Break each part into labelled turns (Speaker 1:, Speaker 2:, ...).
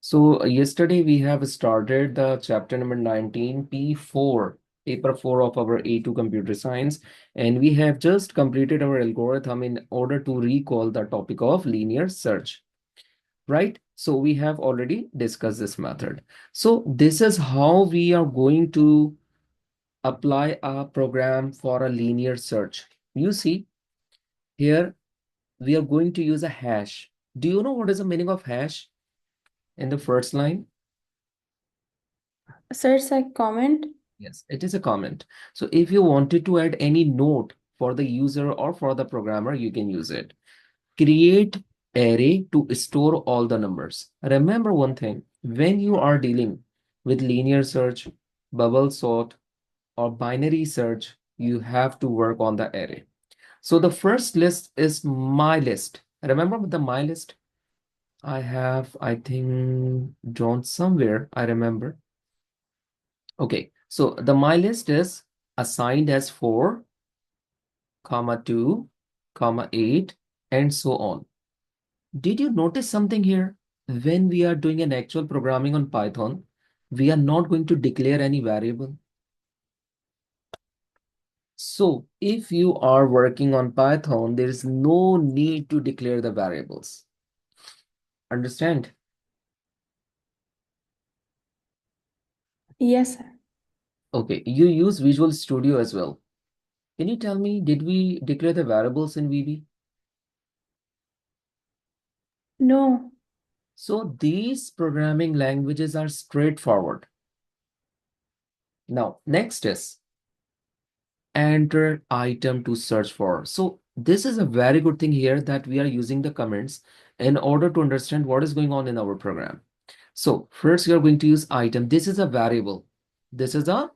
Speaker 1: So yesterday we have started the chapter number 19, P4, paper 4 of our A2 computer science, and we have just completed our algorithm in order to recall the topic of linear search, right? So we have already discussed this method. So this is how we are going to apply a program for a linear search. You see, here we are going to use a hash. Do you know what is the meaning of hash in the first line?
Speaker 2: Sir, it's a comment.
Speaker 1: Yes, it is a comment. So if you wanted to add any note for the user or for the programmer, you can use it. Create array to store all the numbers. Remember one thing, when you are dealing with linear search, bubble sort, or binary search, you have to work on the array. So the first list is my list. Remember the my list? I have, I think, drawn somewhere, I remember. Okay, so the my list is assigned as 4, comma 2, comma 8, and so on. Did you notice something here? When we are doing an actual programming on Python, we are not going to declare any variable. So if you are working on Python, there is no need to declare the variables. Understand?
Speaker 2: Yes, sir.
Speaker 1: Okay, you use Visual Studio as well. Can you tell me, did we declare the variables in VB?
Speaker 2: No.
Speaker 1: So these programming languages are straightforward. Now, next is enter item to search for. So this is a very good thing here that we are using the comments in order to understand what is going on in our program. So first you are going to use item. This is a variable. This is a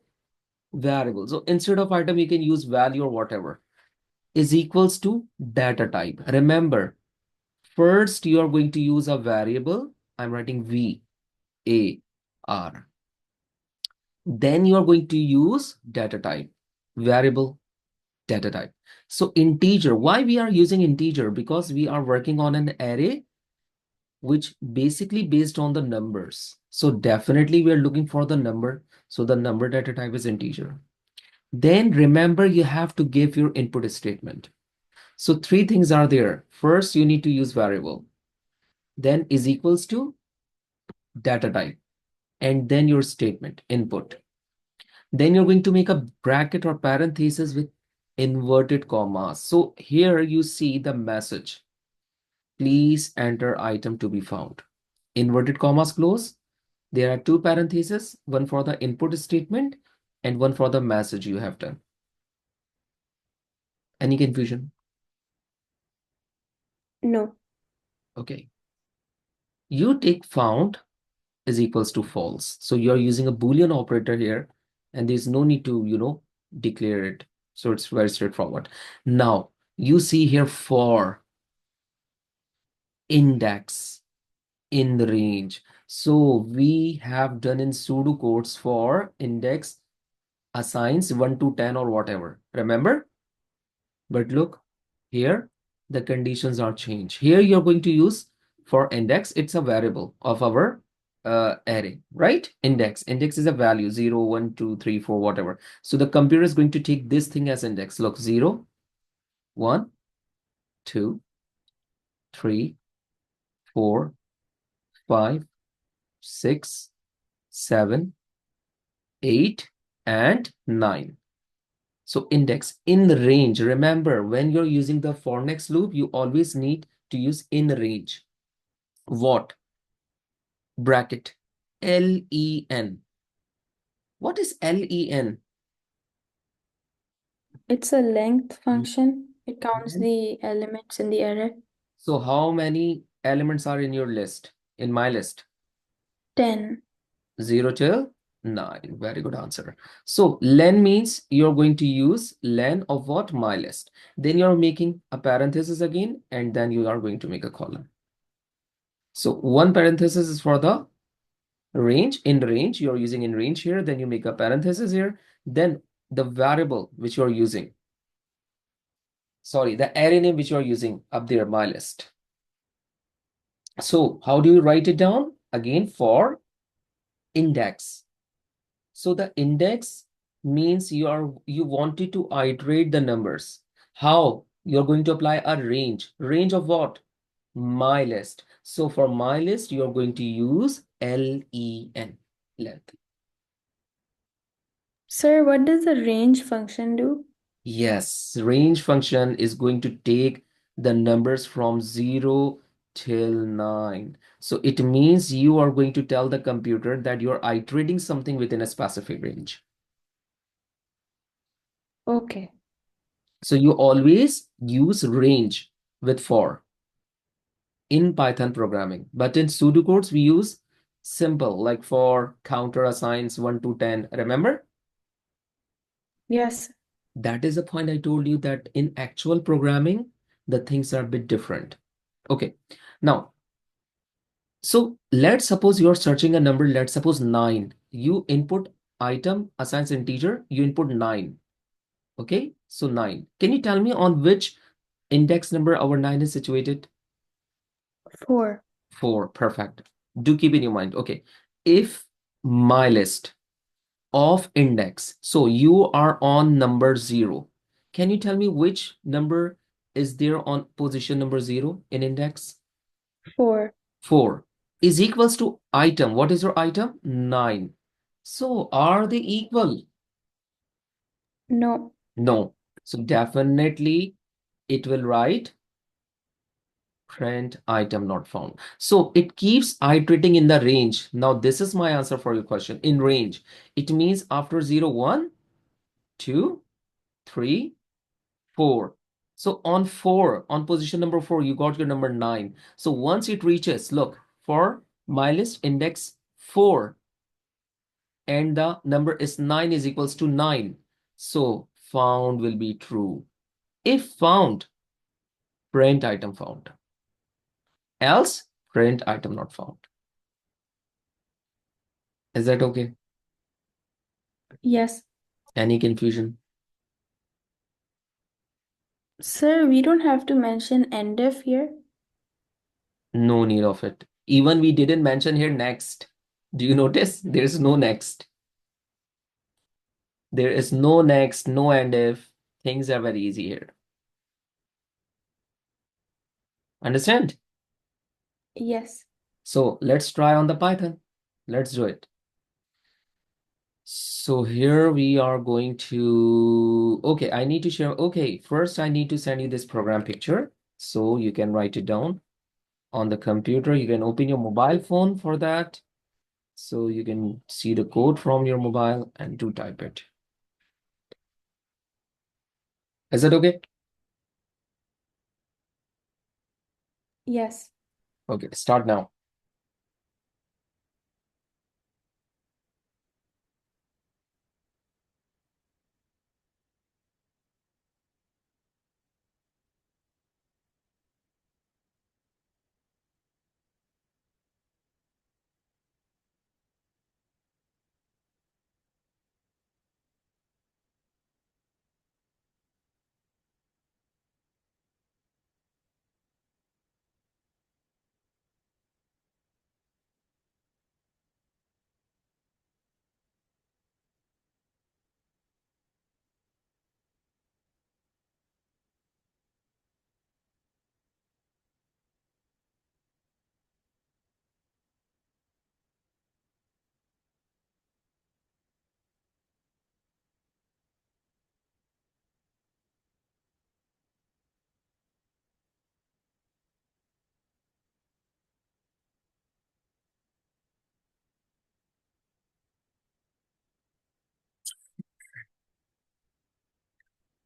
Speaker 1: variable. So instead of item, you can use value or whatever. Is equals to data type. Remember, first you are going to use a variable. I'm writing VAR. Then you are going to use data type, variable, data type. So integer, why we are using integer? Because we are working on an array which basically based on the numbers. So definitely we are looking for the number. So the number data type is integer. Then remember you have to give your input statement. So three things are there. First, you need to use variable. Then is equals to data type. And then your statement, input. Then you're going to make a bracket or parenthesis with inverted commas. So here you see the message. Please enter item to be found. Inverted commas close. There are two parentheses, one for the input statement and one for the message you have done. Any confusion?
Speaker 2: No.
Speaker 1: Okay. You take found is equals to false. So you're using a Boolean operator here, and there's no need to, declare it. So it's very straightforward. Now, you see here for index in the range. So we have done in pseudocodes for index assigns 1 to 10 or whatever. Remember? But look, here the conditions are changed. Here you're going to use for index, it's a variable of our array, right? Index is a value 0, 1, 2, 3, 4, whatever. So the computer is going to take this thing as index. Look, 0, 1, 2, 3, 4, 5, 6, 7, 8, and 9. So index in the range. Remember, when you're using the for next loop, you always need to use in range. What? Bracket. LEN. What is LEN?
Speaker 2: It's a length function. It counts the elements in the array.
Speaker 1: So how many elements are in your list? In my list?
Speaker 2: 10.
Speaker 1: 0 till 9. Very good answer. So len means you're going to use len of what? My list. Then you're making a parenthesis again, and then you are going to make a column. So one parenthesis is for the range. In range, you're using in range here. Then you make a parenthesis here. Then the variable which you're using. Sorry, the array name which you're using up there, my list. So how do you write it down? again for index. So the index means you wanted to iterate the numbers. How? You're going to apply a range. Range of what? My list. So for my list, you're going to use len, length.
Speaker 2: Sir, what does the range function do?
Speaker 1: Yes, range function is going to take the numbers from 0 till 9. So it means you are going to tell the computer that you're iterating something within a specific range.
Speaker 2: Okay.
Speaker 1: So you always use range with for in Python programming. But in pseudocodes, we use simple, like for counter assigns 1 to 10. Remember?
Speaker 2: Yes.
Speaker 1: That is the point I told you that in actual programming, the things are a bit different. Okay. Now, so let's suppose you're searching a number, let's suppose 9. You input item assigns integer, you input 9. Okay, so 9. Can you tell me on which index number our 9 is situated?
Speaker 2: 4.
Speaker 1: 4. Perfect. Do keep in your mind. Okay, if my list of index, so you are on number 0. Can you tell me which number is there on position number 0 in index?
Speaker 2: 4.
Speaker 1: 4 is equals to item. What is your item? 9. So are they equal?
Speaker 2: No.
Speaker 1: No. So definitely it will write print item not found. So it keeps iterating in the range. Now this is my answer for your question. In range, it means after 0, 1, 2, 3, 4. So on 4, on position number 4, you got your number 9. So once it reaches, look, for my list index 4, and the number is 9 is equals to 9. So found will be true. If found, print item found. Else, print item not found. Is that okay?
Speaker 2: Yes.
Speaker 1: Any confusion?
Speaker 2: Sir, we don't have to mention endif here.
Speaker 1: No need of it. Even we didn't mention here next. Do you notice? There is no next. There is no next, no end if. Things are very easy here. Understand?
Speaker 2: Yes.
Speaker 1: So let's try on the Python. Let's do it. So here we are going to, okay, I need to share, okay, first I need to send you this program picture so you can write it down on the computer. You can open your mobile phone for that. So you can see the code from your mobile and do type it. Is that okay?
Speaker 2: Yes.
Speaker 1: Okay, start now.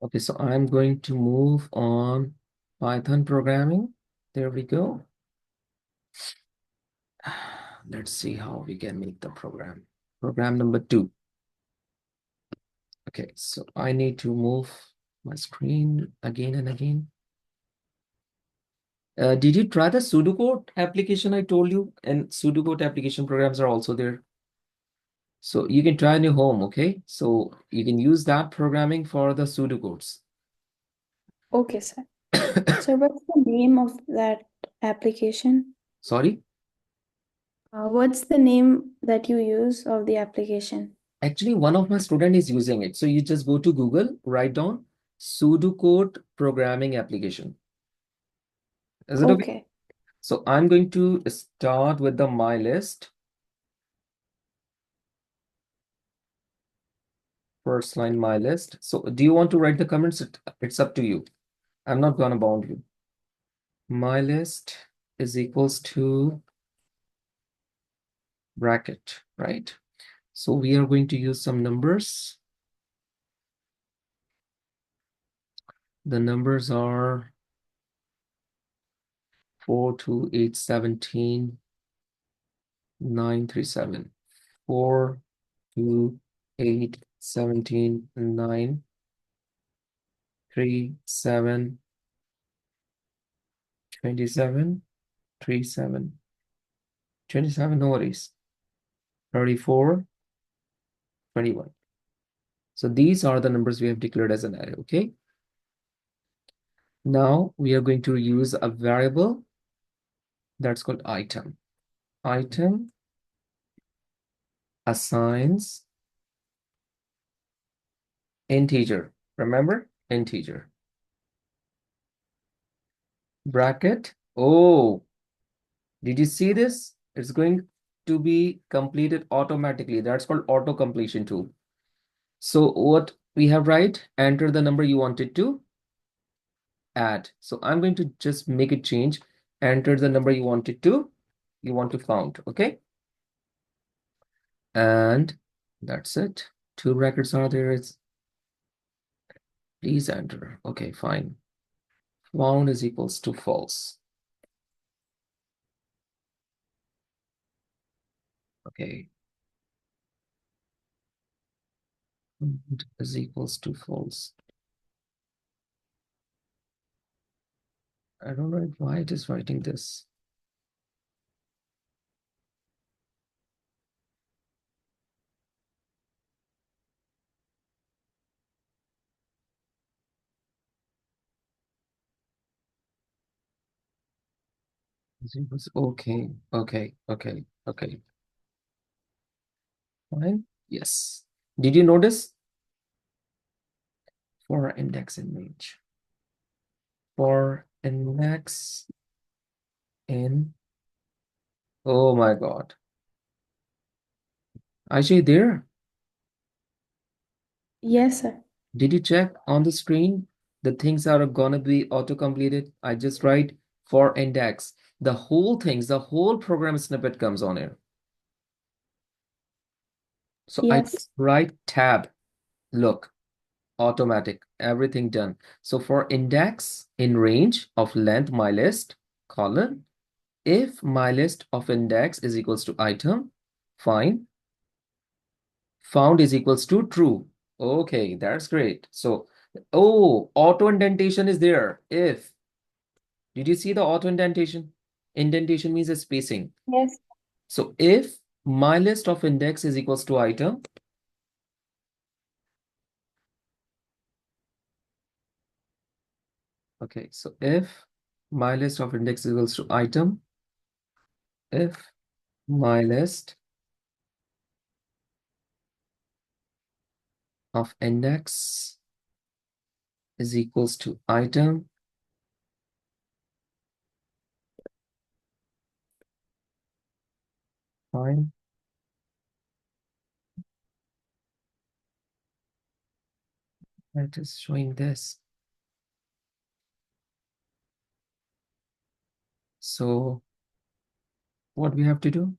Speaker 1: Okay, so I'm going to move on Python programming. There we go. Let's see how we can make the program. Program number 2. Okay, so I need to move my screen again and again. Did you try the pseudocode application I told you? And pseudocode application programs are also there. So you can try in your home, okay? So you can use that programming for the pseudocodes.
Speaker 2: Okay, sir. Sir, what's the name of that application?
Speaker 1: Sorry?
Speaker 2: What's the name that you use of the application?
Speaker 1: Actually, one of my student is using it. So you just go to Google, write down pseudocode programming application. Is it okay?
Speaker 2: Okay.
Speaker 1: So I'm going to start with the my list. First line, my list. So do you want to write the comments? It's up to you. I'm not gonna bound you. My list is equals to bracket, right? So we are going to use some numbers. The numbers are 4, 2, 8, 17, 9, 3, 7. 4, 2, 8, 17, 9, 3, 7, 27, 3, 7, 27, no worries. 34, 21. So these are the numbers we have declared as an array, okay? Now we are going to use a variable that's called item. Item assigns integer. Remember? Integer. Bracket. Oh, did you see this? It's going to be completed automatically. That's called auto completion tool. So what we have right, enter the number you wanted to add. So I'm going to just make it change. Enter the number you want to count, okay? And that's it. Two brackets are there. It's please enter. Okay, fine. Found is equals to false. Okay. Found is equals to false. I don't know why it is writing this. Is equals okay, okay. Fine. Yes. Did you notice? For index image. For index in. Oh my God. Actually, there.
Speaker 2: Yes, sir.
Speaker 1: Did you check on the screen? The things are gonna be auto-completed. I just write for index. The whole things, the whole program snippet comes on here. So I
Speaker 2: Yes.
Speaker 1: write tab. Look, automatic, everything done. So for index in range of length, my list, colon, if my list of index is equals to item, fine. Found is equals to true. Okay, that's great. So, oh, auto indentation is there. If, did you see the auto indentation? Indentation means a spacing.
Speaker 2: Yes.
Speaker 1: So if my list of index is equals to item, okay, so if my list of index is equals to item, if my list of index is equals to item, fine. That is showing this. So what we have to do?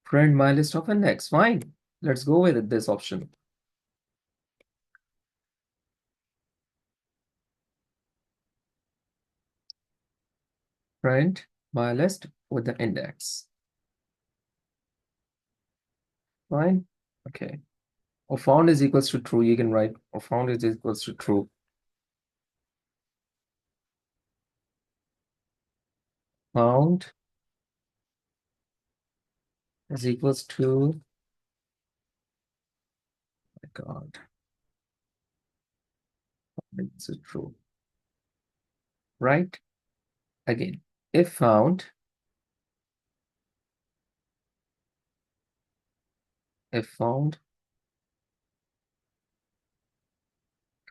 Speaker 1: Print my list of index. Fine. Let's go with this option. Print my list with the index. Fine. Okay. Or found is equals to true. You can write or found is equals to true. Found is equals to, my God, it's true. Right? Again, if found If found.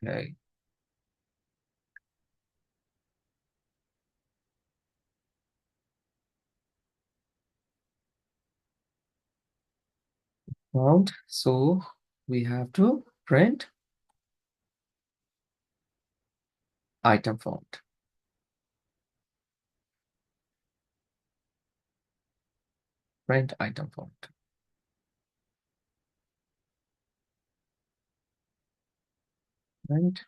Speaker 1: Okay. Found. So we have to print item found. Print item found. Print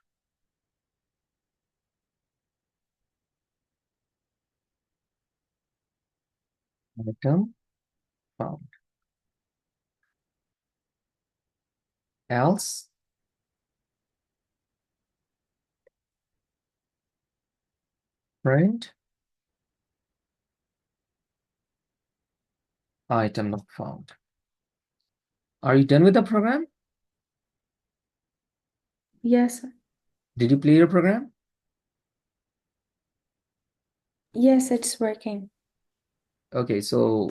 Speaker 1: item found. Else print item not found. Are you done with the program?
Speaker 2: Yes.
Speaker 1: Did you play your program?
Speaker 2: Yes, it's working.
Speaker 1: Okay, so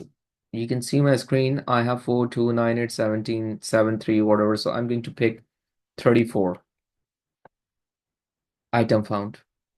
Speaker 1: you can see my screen. I have 4, 2, 9, 8, 17, 7, 3, whatever. So I'm going to pick 34. Item found.